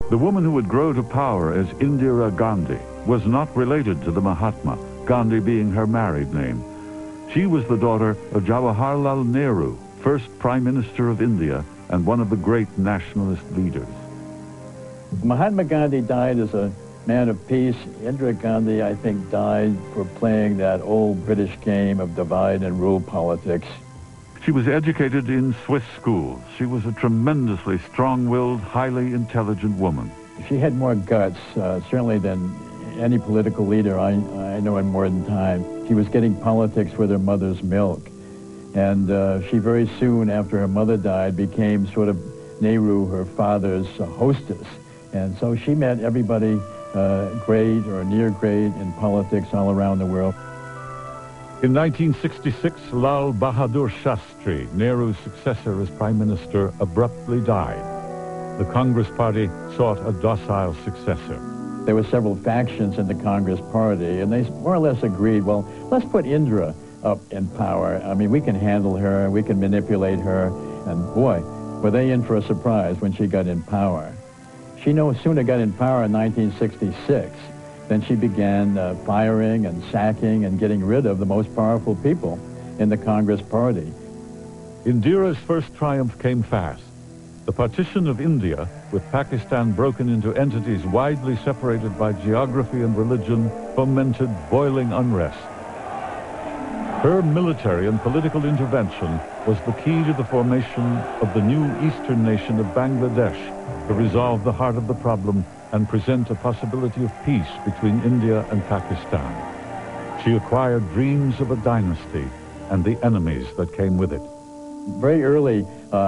The woman who would grow to power as Indira Gandhi was not related to the Mahatma, Gandhi being her married name. She was the daughter of Jawaharlal Nehru, first Prime Minister of India and one of the great nationalist leaders. Mahatma Gandhi died as a man of peace. Indira Gandhi, I think, died for playing that old British game of divide and rule politics. She was educated in Swiss schools. She was a tremendously strong-willed, highly intelligent woman. She had more guts, certainly, than any political leader I know in modern time. She was getting politics with her mother's milk. And she very soon after her mother died became sort of Nehru, her father's hostess. And so she met everybody great or near great in politics all around the world. In 1966, Lal Bahadur Shastri, Nehru's successor as Prime Minister, abruptly died. The Congress Party sought a docile successor. There were several factions in the Congress Party, and they more or less agreed, well, let's put Indira up in power. I mean, we can handle her, we can manipulate her, and boy, were they in for a surprise when she got in power. She no sooner got in power in 1966 than she began firing and sacking and getting rid of the most powerful people in the Congress Party. Indira's first triumph came fast. The partition of India, with Pakistan broken into entities widely separated by geography and religion, fomented boiling unrest. Her military and political intervention was the key to the formation of the new eastern nation of Bangladesh to resolve the heart of the problem and present a possibility of peace between India and Pakistan. She acquired dreams of a dynasty and the enemies that came with it. Very early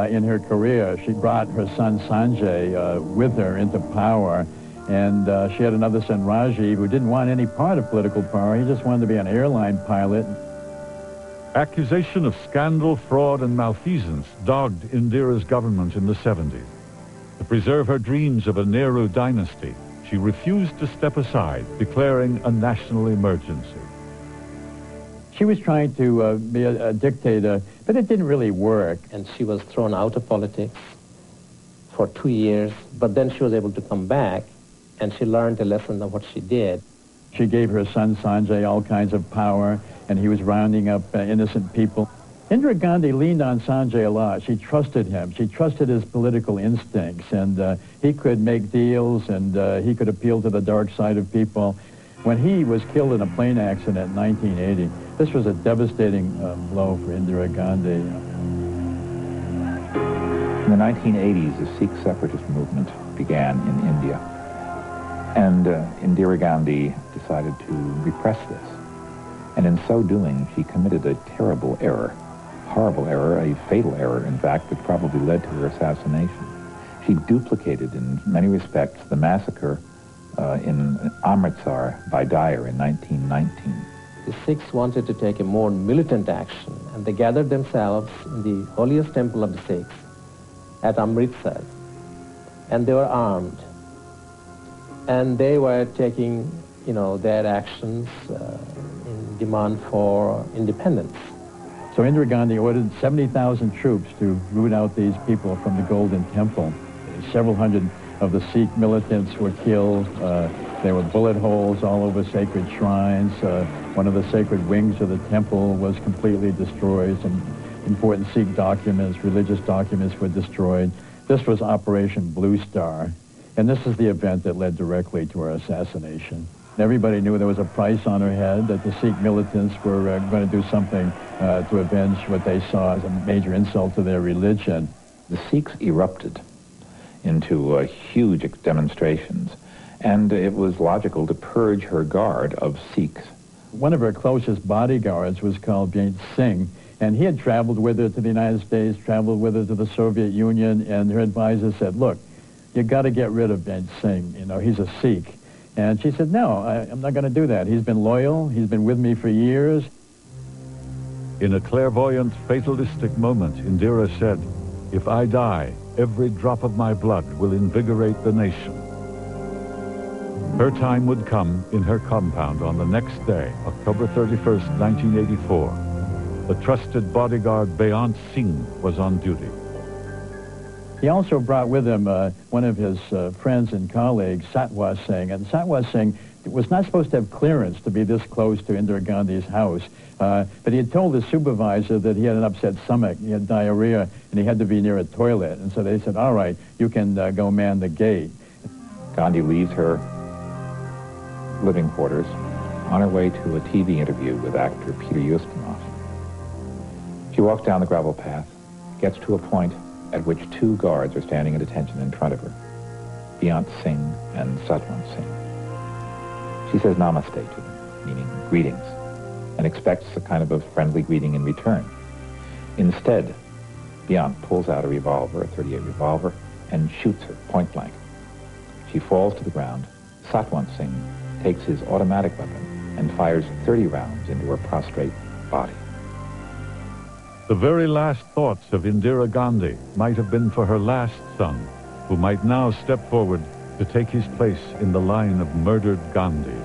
in her career, she brought her son Sanjay with her into power, and she had another son, Rajiv, who didn't want any part of political power. He just wanted to be an airline pilot. Accusation of scandal, fraud, and malfeasance dogged Indira's government in the 70s. To preserve her dreams of a Nehru dynasty, she refused to step aside, declaring a national emergency. She was trying to be a dictator, but it didn't really work. And she was thrown out of politics for 2 years, but then she was able to come back, and she learned a lesson of what she did. She gave her son Sanjay all kinds of power, and he was rounding up innocent people. Indira Gandhi leaned on Sanjay a lot. She trusted him. She trusted his political instincts, and he could make deals, and he could appeal to the dark side of people. When he was killed in a plane accident in 1980, this was a devastating blow for Indira Gandhi. In the 1980s, the Sikh separatist movement began in India, and Indira Gandhi decided to repress this. And in so doing, she committed a terrible error, horrible error, a fatal error, in fact, that probably led to her assassination. She duplicated, in many respects, the massacre in Amritsar by Dyer in 1919. The Sikhs wanted to take a more militant action, and they gathered themselves in the holiest temple of the Sikhs at Amritsar, and they were armed. And they were taking, their actions in demand for independence. So Indira Gandhi ordered 70,000 troops to root out these people from the Golden Temple. Several hundred of the Sikh militants were killed. There were bullet holes all over sacred shrines. One of the sacred wings of the temple was completely destroyed. Some important Sikh documents, religious documents, were destroyed. This was Operation Blue Star, and this is the event that led directly to her assassination. Everybody knew there was a price on her head, that the Sikh militants were going to do something to avenge what they saw as a major insult to their religion. The Sikhs erupted into huge demonstrations, and it was logical to purge her guard of Sikhs. One of her closest bodyguards was called Jait Singh, and he had traveled with her to the United States, traveled with her to the Soviet Union, and her advisor said, look, you got to get rid of Jait Singh, he's a Sikh. And she said, no, I'm not going to do that. He's been loyal, he's been with me for years. In a clairvoyant, fatalistic moment, Indira said, if I die, every drop of my blood will invigorate the nation. Her time would come in her compound on the next day, October 31st, 1984. The trusted bodyguard Beyant Singh was on duty. He also brought with him one of his friends and colleagues, Satwar Singh. And Satwar Singh was not supposed to have clearance to be this close to Indira Gandhi's house. But he had told the supervisor that he had an upset stomach, he had diarrhea, and he had to be near a toilet. And so they said, all right, you can go man the gate. Gandhi leaves her living quarters on her way to a TV interview with actor Peter Ustinov. She walks down the gravel path, gets to a point at which two guards are standing at attention in front of her, Beyant Singh and Satwant Singh. She says namaste to them, meaning greetings, and expects a kind of a friendly greeting in return. Instead, Beyant pulls out a revolver, a .38 revolver, and shoots her point blank. She falls to the ground. Satwant Singh takes his automatic weapon and fires 30 rounds into her prostrate body. The very last thoughts of Indira Gandhi might have been for her last son, who might now step forward to take his place in the line of murdered Gandhis.